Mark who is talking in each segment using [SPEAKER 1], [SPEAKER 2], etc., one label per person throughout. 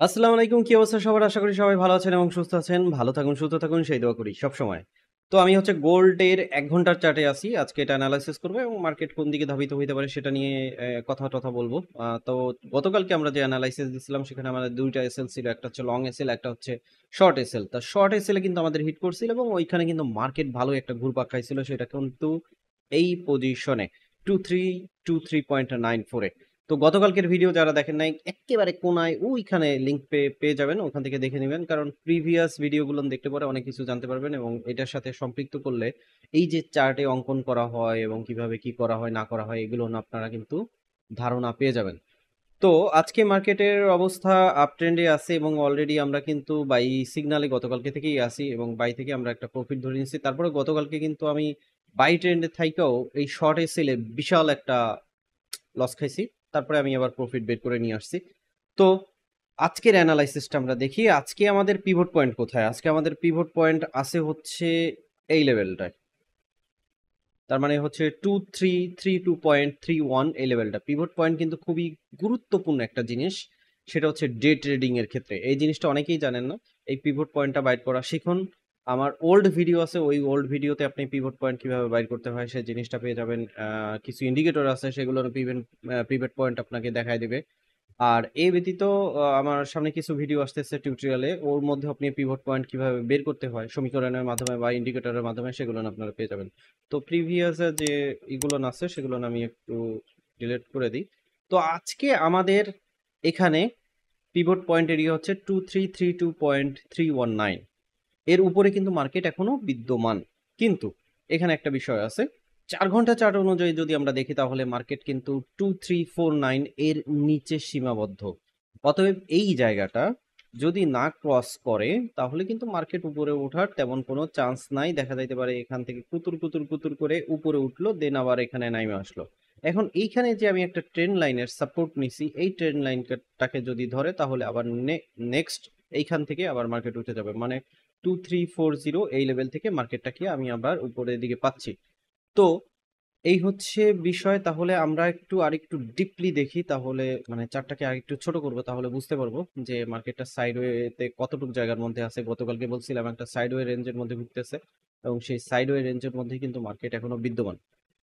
[SPEAKER 1] আসসালামু আলাইকুম। কি অবস্থা সবার? আশা করি সবাই ভালো আছেন এবং সুস্থ আছেন। ভালো থাকুন, সুস্থ থাকুন সেই দোয়া করি সবসময়। তো আমি হচ্ছে গোল্ডের ১ ঘন্টার চার্টে আছি। আজকে এটা এনালাইসিস করব এবং মার্কেট কোন দিকে ধাবিত হইতে পারে সেটা নিয়ে কথা-টথা বলব। তো গতকালকে আমরা যে এনালাইসিস দিছিলাম সেখানে আমাদের ২ টা এসএল ছিল। একটা হচ্ছে লং এসএল, একটা হচ্ছে শর্ট এসএল। তা শর্ট এসএল এ কিন্তু আমাদের হিট করছিল এবং ওইখানে কিন্তু মার্কেট ভালোই একটা ঘুরপাক খাইছিল। সেটা কিন্তু এই পজিশনে 2323.94 এ। তো গতকালকের ভিডিও যারা দেখেন নাই এক্কেবারে কোনায় ওইখানে লিংক পেয়ে যাবেন, ওখান থেকে দেখে নেবেন। কারণ প্রিভিয়াস ভিডিওগুলো দেখতে পরে অনেক কিছু জানতে পারবেন এবং এটার সাথে সম্পৃক্ত করলে এই যে চার্টে অঙ্কন করা হয় এবং কিভাবে কি করা হয় না করা হয় এগুলো না আপনারা কিন্তু ধারণা পেয়ে যাবেন। তো আজকে মার্কেটের অবস্থা আপ ট্রেন্ডে আছে এবং অলরেডি আমরা কিন্তু বাই সিগনালে গতকালকে থেকেই আসি এবং বাই থেকে আমরা একটা প্রফিট ধরে নিচ্ছি। তারপরে গতকালকে কিন্তু আমি বাই ট্রেন্ডে থাইকাও এই শর্ট এসেলে বিশাল একটা লস খাইছি। তারপরে আমি আবার প্রফিট বের করে নিয়ে আসছি। তো আজকের অ্যানালাইসিসটা আমরা দেখি। আজকে আমাদের পিভট পয়েন্ট কোথায়? আজকে আমাদের পিভট পয়েন্ট আছে হচ্ছে এই লেভেলটায়। তার মানে হচ্ছে 2332.31 এই লেভেলটা। পিভট পয়েন্ট কিন্তু খুবই গুরুত্বপূর্ণ একটা জিনিস। সেটা হচ্ছে ডে ট্রেডিং এর ক্ষেত্রে। এই জিনিসটা অনেকেই জানেন না। এই পিভট পয়েন্টটা বাইর করা শিখুন। আমার ওল্ড ভিডিও আছে, ওই ওল্ড ভিডিওতে আপনি পিভট পয়েন্ট কিভাবে বাইর করতে হয় সেই জিনিসটা পেয়ে যাবেন। কিছু ইন্ডিকেটর আছে সেগুলোর পিভট পয়েন্ট আপনাকে দেখায় দিবে। আর এই ব্যতীত আমার সামনে কিছু ভিডিও আসতেছে টিউটোরিয়ালে, ওর মধ্যে আপনি পিভট পয়েন্ট কিভাবে বের করতে হয় সমীকরণের মাধ্যমে বা ইন্ডিকেটরের মাধ্যমে সেগুলো আপনারা পেয়ে যাবেন। তো প্রিভিয়াস যে এগুলো আছে সেগুলো আমি একটু ডিলিট করে দিই। তো আজকে আমাদের এখানে পিভট পয়েন্ট এরিয়া হচ্ছে 2332.319। এর উপরে কিন্তু মার্কেট এখনো বিদ্যমান। কিন্তু এখানে একটা বিষয় আছে। ৪ ঘন্টা চার্ট অনুযায়ী যদি আমরা দেখি তাহলে মার্কেট কিন্তু 2349 এর নিচে সীমাবদ্ধ। অতএব এই জায়গাটা যদি না ক্রস করে তাহলে কিন্তু মার্কেট উপরে ওঠার তেমন কোনো চান্স নাই। দেখা যাইতে পারে এখান থেকে কুতুর করে উপরে উঠলো, দেন আবার এখানে নাইমে আসলো। এখন এইখানে যে আমি একটা ট্রেন্ড লাইনের সাপোর্ট নিছি, এই ট্রেন্ড লাইনটাকে যদি ধরে তাহলে আবার নেক্সট এইখান থেকে আবার মার্কেট উঠে যাবে। মানে 2340 এই লেভেল থেকে মার্কেটটাকে আমি আবার উপরের দিকে পাচ্ছি। তো এই হচ্ছে বিষয়। তাহলে আমরা আরেকটু ডিপলি দেখি, তাহলে মানে চার্টটাকে আরেকটু ছোট করব, তাহলে বুঝতে পারবো যে মার্কেটটা সাইডওয়েতে কতটুকু জায়গার মধ্যে আছে। গতকালকে বলছিলাম একটা সাইডওয়ে রেঞ্জের মধ্যে ঘুরতেছে এবং সেই সাইডওয়ে রেঞ্জের মধ্যে কিন্তু মার্কেট এখনো বিদ্যমান।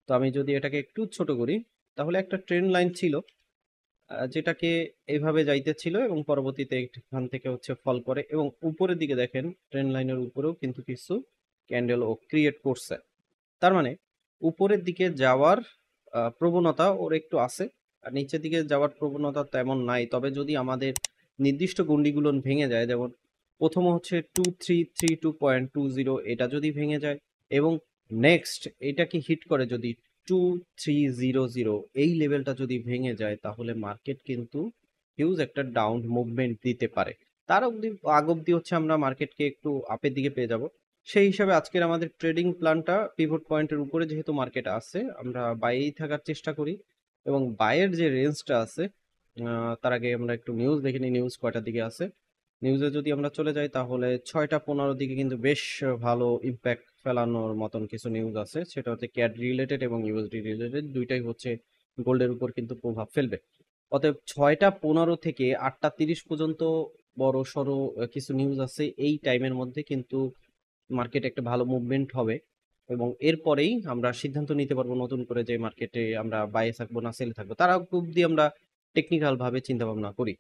[SPEAKER 1] তো আমি যদি এটাকে একটু ছোট করি তাহলে একটা ট্রেন্ড লাইন ছিল যেটাকে এইভাবে যাইতেছিল এবং পরবর্তীতে এখান থেকে হচ্ছে ফল করে এবং উপরের দিকে দেখেন ট্রেন্ড লাইনের উপরেও কিন্তু কিছু ক্যান্ডেল ও ক্রিয়েট করছে। তার মানে উপরের দিকে যাওয়ার প্রবণতা ওর একটু আছে, আর নিচের দিকে যাওয়ার প্রবণতা তেমন নাই। তবে যদি আমাদের নির্দিষ্ট গন্ডিগুলো ভেঙে যায়, যেমন প্রথম হচ্ছে 2332.20, এটা যদি ভেঙে যায় এবং নেক্সট এটাকে হিট করে যদি 2300 এই লেভেলটা যদি ভেঙে যায় তাহলে মার্কেট কিন্তু হিউজ একটা ডাউন মুভমেন্ট দিতে পারে। তার অবধি আগ অবধি হচ্ছে আমরা মার্কেটকে একটু আপের দিকে পেয়ে যাব। সেই হিসাবে আজকের আমাদের ট্রেডিং প্ল্যানটা পিভট পয়েন্টের উপরে যেহেতু মার্কেট আছে আমরা বাইরেই থাকার চেষ্টা করি এবং বাইয়ের যে রেঞ্জটা আছে, তার আগে আমরা একটু নিউজ দেখে নিই নিউজ কয়টার দিকে আছে। নিউজে যদি আমরা চলে যাই তাহলে 6টা 15 দিকে কিন্তু বেশ ভালো ইম্প্যাক্ট ফেলানোর মতন কিছু নিউজ আছে। সেটা হচ্ছে ক্যাড রিলেটেড এবং ইউএসডি রিলেটেড, দুইটাই হচ্ছে গোল্ডের উপর কিন্তু প্রভাব ফেলবে। অতএব 6টা 15 থেকে 8টা 30 পর্যন্ত বড় সড়ো কিছু নিউজ আছে। এই টাইমের মধ্যে কিন্তু মার্কেট একটা ভালো মুভমেন্ট হবে এবং এরপরেই আমরা সিদ্ধান্ত নিতে পারবো নতুন করে যে মার্কেটে আমরা বাইরে থাকবো না সেলে থাকবো। তার আগ অব্দি আমরা টেকনিক্যাল ভাবে চিন্তা ভাবনা করি।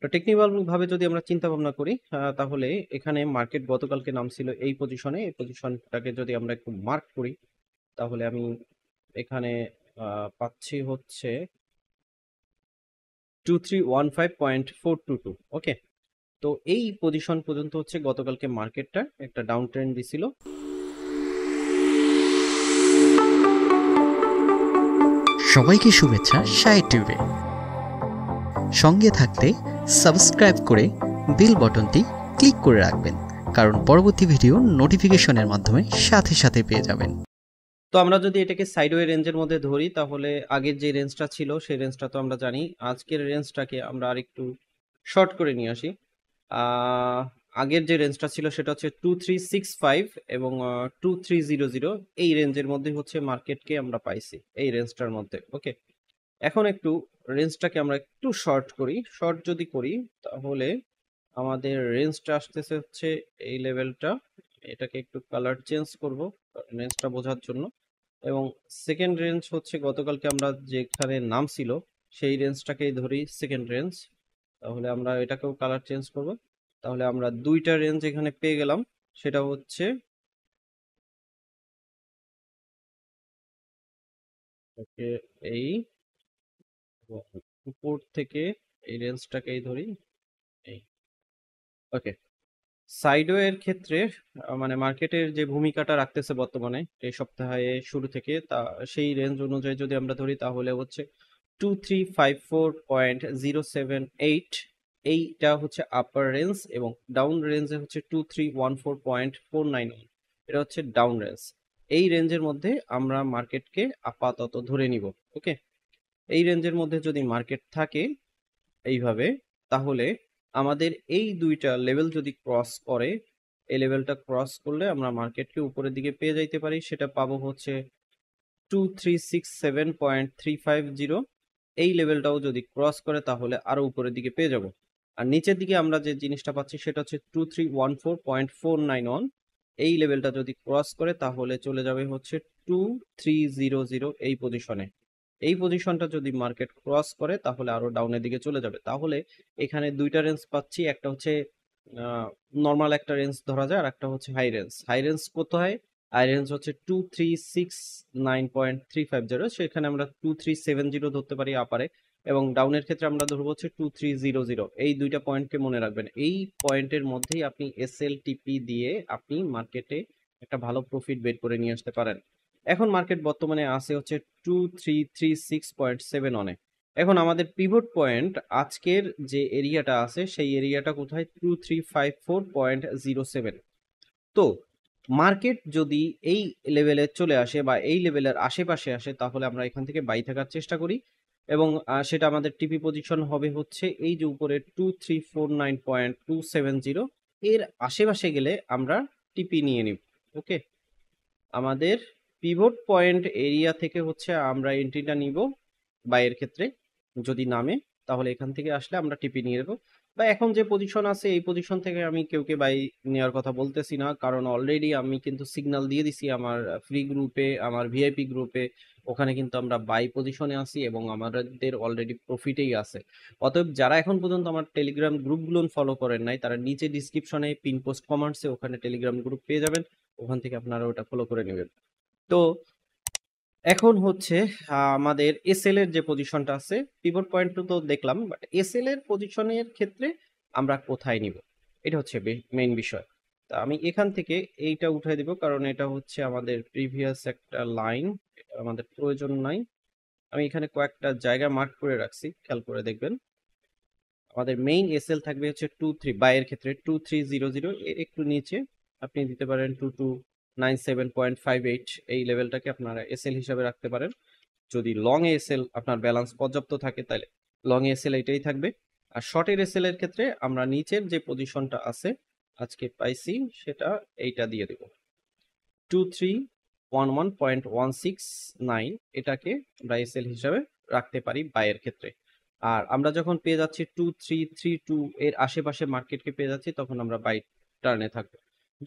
[SPEAKER 1] তো টেকনিক্যাল ভাবে যদি আমরা চিন্তা ভাবনা করি তাহলে এখানে মার্কেট গতকালকে নামছিল এই পজিশনে। এই পজিশনটাকে যদি আমরা একটু মার্ক করি তাহলে আমি এখানে পাচ্ছি হচ্ছে 2315.422। ওকে, তো এই পজিশন পর্যন্ত হচ্ছে গতকালকে মার্কেটটা একটা ডাউন ট্রেন্ড দিছিল।
[SPEAKER 2] সবাইকে শুভেচ্ছা সাইট টিউবে। সঙ্গে থাকতে সাবস্ক্রাইব করে বেল বটনটি ক্লিক করে রাখবেন, কারণ পরবর্তী ভিডিও নোটিফিকেশনের মাধ্যমে সাথে সাথে পেয়ে যাবেন।
[SPEAKER 1] তো আমরা যদি এটাকে সাইডওয়ে রেঞ্জের মধ্যে ধরি তাহলে আগের যে রেঞ্জটা ছিল সেই রেঞ্জটা তো আমরা জানি। আজকের রেঞ্জটাকে আমরা আরেকটু শর্ট করে নিয়ে আসি। আহ, আগের যে রেঞ্জটা ছিল সেটা হচ্ছে 2365 এবং 2300, এই রেঞ্জের মধ্যে হচ্ছে মার্কেটকে আমরা পাইছি এই রেঞ্জটার মধ্যে। ওকে, এখন একটু রেঞ্জটাকে আমরা একটু শর্ট করি। শর্ট যদি করি তাহলে আমাদের রেঞ্জটা আসতেছে হচ্ছে এই লেভেলটা। এটাকে একটু কালার চেঞ্জ করব রেঞ্জটা বোঝার জন্য। এবং সেকেন্ড রেঞ্জ হচ্ছে গতকালকে আমরা যেখানে নাম ছিল সেই রেঞ্জটাকেই ধরি সেকেন্ড রেঞ্জ। তাহলে আমরা এটাকেও কালার চেঞ্জ করব। তাহলে আমরা দুইটা রেঞ্জ এখানে পেয়ে গেলাম। সেটা হচ্ছে এই এবং উপর থেকে এই রেঞ্জটাকেই ধরি এই। ওকে, সাইডওয়ের ক্ষেত্রে মানে মার্কেটের যে ভূমিকাটা রাখতেছে বর্তমানে এই সপ্তাহে শুরু থেকে, তা সেই রেঞ্জ অনুযায়ী যদি আমরা ধরি তাহলে হচ্ছে 2354.078, এইটা হচ্ছে আপার রেঞ্জ এবং ডাউন রেঞ্জে হচ্ছে 2314.491, এটা হচ্ছে ডাউন রেঞ্জ। এই রেঞ্জের মধ্যে আমরা মার্কেটকে আপাতত ধরে নিব। ওকে, এই রেঞ্জের মধ্যে যদি মার্কেট থাকে এইভাবে, তাহলে আমাদের এই দুইটা লেভেল যদি ক্রস করে, এই লেভেলটা ক্রস করলে আমরা মার্কেটকে উপরের দিকে পেয়ে যাইতে পারি। সেটা পাবো হচ্ছে 2367.350। এই লেভেলটাও যদি ক্রস করে তাহলে আরো উপরের দিকে পেয়ে যাব। আর নিচের দিকে আমরা যে জিনিসটা পাচ্ছি সেটা হচ্ছে 2314.491। এই লেভেলটা যদি ক্রস করে তাহলে চলে যাবে হচ্ছে 2300 এই পজিশনে। এই পজিশনটা যদি মার্কেট ক্রস করে তাহলে আরো ডাউনের দিকে চলে যাবে। তাহলে এখানে দুইটা রেঞ্জ পাচ্ছি, একটা হচ্ছে নর্মাল একটা রেঞ্জ ধরা যায় আর একটা হচ্ছে হাই রেঞ্জ। হাই রেঞ্জ কোথায়? হাই রেঞ্জ হচ্ছে 2369.350, সেখানে আমরা 2370 ধরতে পারি আপারে, এবং ডাউনের ক্ষেত্রে আমরা ধরবো হচ্ছে 2300। এই দুইটা পয়েন্টকে মনে রাখবেন। এই পয়েন্টের মধ্যেই আপনি এসএল টিপি দিয়ে আপনি মার্কেটে একটা ভালো প্রফিট বের করে নিয়ে আসতে পারেন। এখন মার্কেট বর্তমানে আছে হচ্ছে 2336.7 এখন আমাদের পিভট পয়েন্ট আজকের যে এরিয়াটা আছে সেই এরিয়াটা কোথায়? 2354.07। তো মার্কেট যদি এই লেভেলে চলে আসে বা এই লেভেলের আশেপাশে আসে তাহলে আমরা এখান থেকে বাই থাকার চেষ্টা করি, এবং সেটা আমাদের টিপি পজিশন হবে হচ্ছে এই যে উপরে 2349.270, এর আশেপাশে গেলে আমরা টিপি নিয়ে নিব। ওকে, আমাদের পিভট পয়েন্ট এরিয়া থেকে হচ্ছে আমরা এন্ট্রিটা নিব বাইয়ের ক্ষেত্রে। যদি নামে তাহলে এখান থেকে আসলে আমরা টিপি নিয়ে নেব। বা এখন যে পজিশন আছে এই পজিশন থেকে আমি কেউকে বাই নেওয়ার কথা বলতেছি না, কারণ অলরেডি আমি কিন্তু সিগন্যাল দিয়ে দিছি আমার ফ্রি গ্রুপে, আমার ভিআইপি গ্রুপে। ওখানে কিন্তু আমরা বাই পজিশনে আছি এবং আমাদের অলরেডি প্রফিটেই আছে। অতএব যারা এখন পর্যন্ত আমার টেলিগ্রাম গ্রুপগুলো ফলো করেন নাই তারা নিচে ডিসক্রিপশনে পিন পোস্ট কমেন্টসে ওখানে টেলিগ্রাম গ্রুপ পেয়ে যাবেন, ওখান থেকে আপনারা ওটা ফলো করে নেবেন। তো এখন হচ্ছে আমাদের এসএল এর যে পজিশনটা আছে, পিভট পয়েন্ট তো দেখলাম, বাট এসএল এর পজিশনের ক্ষেত্রে আমরা কোথায় নিব এটা হচ্ছে মেইন বিষয়। তা আমি এখান থেকে এইটা উঠাই দিব, কারণ এটা হচ্ছে আমাদের প্রিভিয়াস একটা লাইন, এটা আমাদের প্রয়োজন নাই। আমি এখানে কয়েকটা জায়গা মার্ক করে রাখছি, খেয়াল করে দেখবেন। আমাদের মেইন এসএল থাকবে হচ্ছে 23 ক্ষেত্রে 2300, এর একটু নিচে আপনি দিতে পারেন 2297.58। এই লেভেলটাকে আপনারা এসএল হিসাবে রাখতে পারেন। যদি লং এ এসএল আপনার ব্যালেন্স পর্যাপ্ত থাকে তাহলে লং এ এসএল এটাই থাকবে। আর শর্টের এসএল এর ক্ষেত্রে আমরা নিচের যে পজিশনটা আছে আজকে পাইছি সেটা এইটা দিয়ে দেব 2311.169, এটাকে আমরা এসএল হিসাবে রাখতে পারি বাইয়ের ক্ষেত্রে। আর আমরা যখন পেয়ে যাচ্ছি 2332 এর আশেপাশে মার্কেটকে পেয়ে যাচ্ছি তখন আমরা বাই টার্নে থাকবো।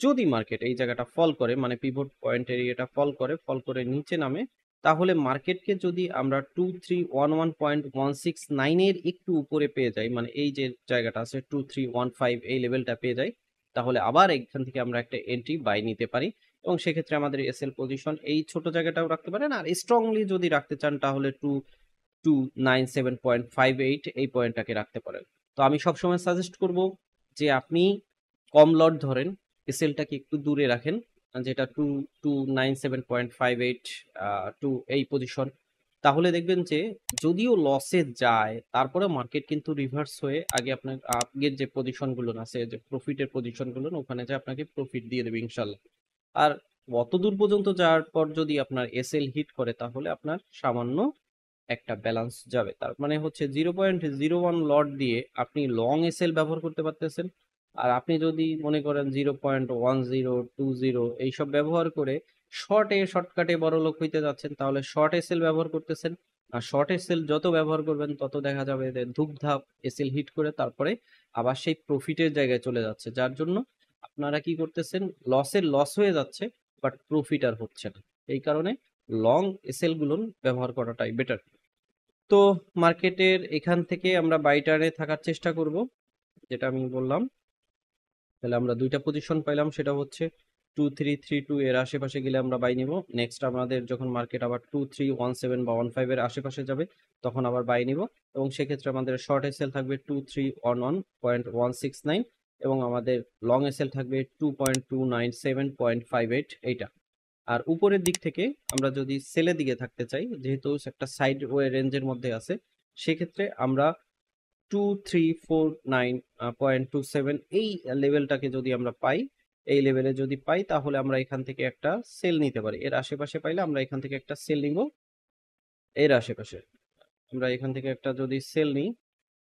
[SPEAKER 1] যদি মার্কেট এই জায়গাটা ফল করে, মানে পিভট পয়েন্ট এরিয়াটা ফল করে নিচে নামে, তাহলে মার্কেটকে যদি আমরা 2311.169 এর একটু উপরে পেয়ে যাই, মানে এই যে জায়গাটা আছে 2315 এই লেভেলটা পেয়ে যাই, তাহলে আবার এখান থেকে আমরা একটা এন্ট্রি বাই নিতে পারি। এবং সেক্ষেত্রে আমাদের এসএল পজিশন এই ছোট জায়গাটাও রাখতে পারেন, আর স্ট্রংলি যদি রাখতে চান তাহলে 2297.58 এই পয়েন্টটাকে রাখতে পারেন। তো আমি সবসময় সাজেস্ট করব যে আপনি কম লট ধরেন, এসএলটাকে একটু দূরে রাখেন, যেটা 2297.58 টু এই পজিশন। তাহলে দেখবেন যে যদিও লসে যায় তারপরে মার্কেট কিন্তু রিভার্স হয়ে আগে আপনার আগের যে পজিশনগুলো আছে, যে প্রফিটের পজিশনগুলো, ওখানে যে আপনাকে প্রফিট দিয়ে দেবে ইনশাল্লাহ। আর অত দূর পর্যন্ত যাওয়ার পর যদি আপনার এসএল হিট করে তাহলে আপনার সামান্য একটা ব্যালেন্স যাবে। তার মানে হচ্ছে 0.01 লট দিয়ে আপনি লং এসএল ব্যবহার করতে পারতেছেন। আর আপনি যদি মনে করেন 0.1020 এইসব ব্যবহার করে শর্টকাটে বড় লোক হইতে যাচ্ছেন তাহলে শর্ট এসএল ব্যবহার করতেছেন। আর শর্ট এসএল যত ব্যবহার করবেন তত দেখা যাবে যে ধুপধাপ এসএল হিট করে তারপরে আবার সেই প্রফিটের জায়গায় চলে যাচ্ছে, যার জন্য আপনারা কি করতেছেন, লস হয়ে যাচ্ছে বাট প্রফিট আর হচ্ছে না। এই কারণে লং এসএল গুলো ব্যবহার করাটাই বেটার। তো মার্কেটের এখান থেকে আমরা বাই টার্নে থাকার চেষ্টা করব, যেটা আমি বললাম। তাহলে আমরা দুইটা পজিশন পাইলাম, সেটা হচ্ছে 2332 এর আশেপাশে গেলে আমরা বাই নিব। নেক্সট আমাদের যখন মার্কেট আবার 2317 বা 15 এর আশেপাশে যাবে তখন আবার বাই নিব, এবং সেক্ষেত্রে আমাদের শর্ট এসএল থাকবে 2311.169 এবং আমাদের লং এসএল থাকবে 2.297.58 এইটা। আর উপরের দিক থেকে আমরা যদি সেলের দিকে থাকতে চাই, যেহেতু একটা সাইড ওয়ে রেঞ্জের মধ্যে আছে, সেক্ষেত্রে আমরা 2349.27 এই লেভেলটাকে যদি আমরা পাই, এই লেভেলে যদি পাই তাহলে আমরা এখান থেকে একটা সেল নিতে পারি। এর আশেপাশে পাইলে আমরা এখান থেকে একটা সেল নিব। এর আশেপাশে আমরা এখান থেকে একটা যদি সেল নিই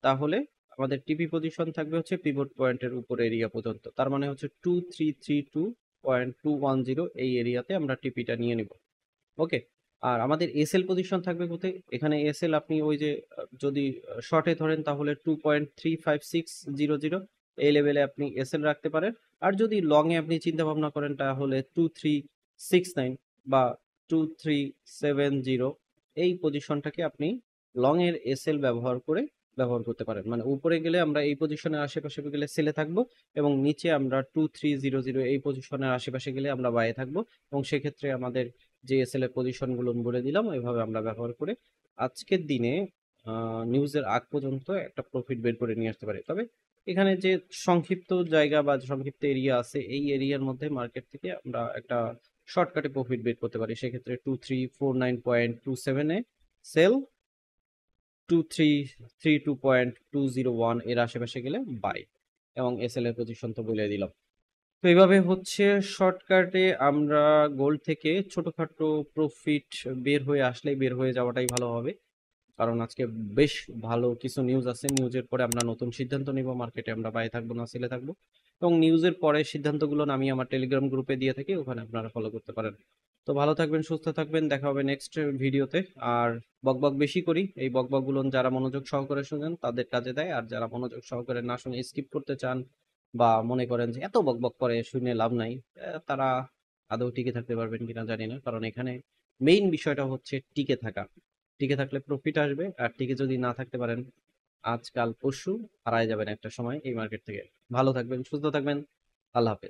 [SPEAKER 1] তাহলে আমাদের টিপি পজিশন থাকবে হচ্ছে পিভট পয়েন্টের উপর এরিয়া পর্যন্ত, তার মানে হচ্ছে 2332.210 এই এরিয়াতে আমরা টিপিটা নিয়ে নিব। ওকে। আর আমাদের এসএল পজিশন থাকবে কোথায়, এখানে এসএল আপনি ওই যে যদি শর্টে ধরেন তাহলে 2.35600 এই লেভেলে আপনি এসএল রাখতে পারেন। আর যদি লং এ আপনি চিন্তা ভাবনা করেন তাহলে 2369 বা 2370 এই পজিশনটাকে আপনি লং এর এসএল ব্যবহার করতে পারেন। মানে উপরে গেলে আমরা এই পজিশনের আশেপাশে গেলে সেলে থাকবো, এবং নিচে আমরা 2300 এই পজিশনের আশেপাশে গেলে আমরা বাইরে থাকবো, এবং সেক্ষেত্রে আমাদের যে এসএল এর পজিশন গুলো বলে দিলাম ওইভাবে আমরা ব্যবহার করে আজকের দিনে নিউজের আগ পর্যন্ত একটা প্রফিট বের করে নিয়ে আসতে পারি। তবে এখানে যে সংক্ষিপ্ত জায়গা বা সংক্ষিপ্ত এরিয়া আছে এই এরিয়ার মধ্যে মার্কেট থেকে আমরা একটা শর্টকাটে প্রফিট বের করতে পারি। সেক্ষেত্রে 2349.27 এ সেল, 2332.201 এর আশেপাশে গেলে বাই, এবং এসএল এর পজিশন তো বলে দিলাম। তো এইভাবে হচ্ছে শর্টকাটে আমরা গোল্ড থেকে ছোটখাটো প্রফিট বের হয়ে যাওয়াটাই ভালো হবে। কারণ আজকে বেশ ভালো কিছু নিউজ আছে, নিউজের পরে আমরা নতুন সিদ্ধান্ত নিব, মার্কেটে আমরা বাই থাকবো না সেলে থাকবো, এবং নিউজের পরে সিদ্ধান্তগুলো আমি আমার টেলিগ্রাম গ্রুপে দিয়ে থাকি, ওখানে আপনারা ফলো করতে পারেন। তো ভালো থাকবেন, সুস্থ থাকবেন, দেখা হবে নেক্সট ভিডিওতে। আর বকবক বেশি করি, এই বকবক গুলো যারা মনোযোগ সহকারে শুনেন তাদের কাজে দেয়, আর যারা মনোযোগ সহকারে না শুনে স্কিপ করতে চান বা মনে করেন যে এত বকবক করে শুনে লাভ নাই, তারা আদৌ টিকে থাকতে পারবেন কিনা জানি না। কারণ এখানে মেইন বিষয়টা হচ্ছে টিকে থাকা। টিকে থাকলে প্রফিট আসবে, আর টিকে যদি না থাকতে পারেন আজকাল পরশু হারায় যাবেন একটা সময় এই মার্কেট থেকে। ভালো থাকবেন, সুস্থ থাকবেন, আল্লাহ হাফেজ।